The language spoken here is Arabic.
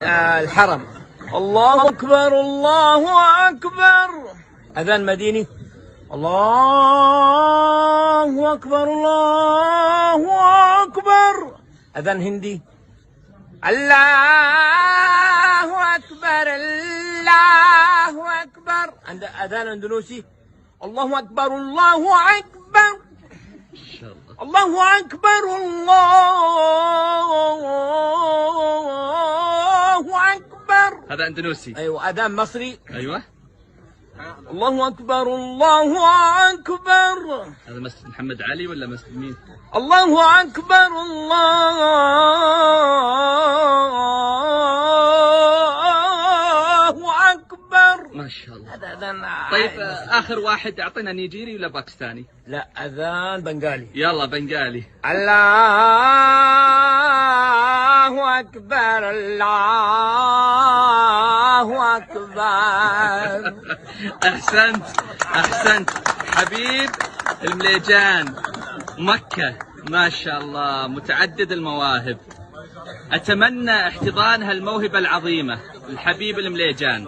الحرم. الله أكبر الله أكبر. أذان مديني. الله أكبر الله أكبر. أذان هندي. الله أكبر الله أكبر. عند أذان أندونيسي. الله أكبر الله أكبر. الله أكبر الله أكبر. هذا اندونيسي. أيوة. أذان مصري. ايوه. الله أكبر الله أكبر. هذا مسجد محمد علي ولا مسجد مين؟ الله أكبر الله أكبر. ما شاء الله. هذا أذان. طيب آخر واحد أعطينا نيجيري ولا باكستاني؟ لا، أذان بنغالي. يلا بنغالي. الله أكبر الله أكبر. أحسنت أحسنت. حبيب المليجان مكة، ما شاء الله متعدد المواهب. أتمنى احتضان هالموهبة العظيمة الحبيب المليجان.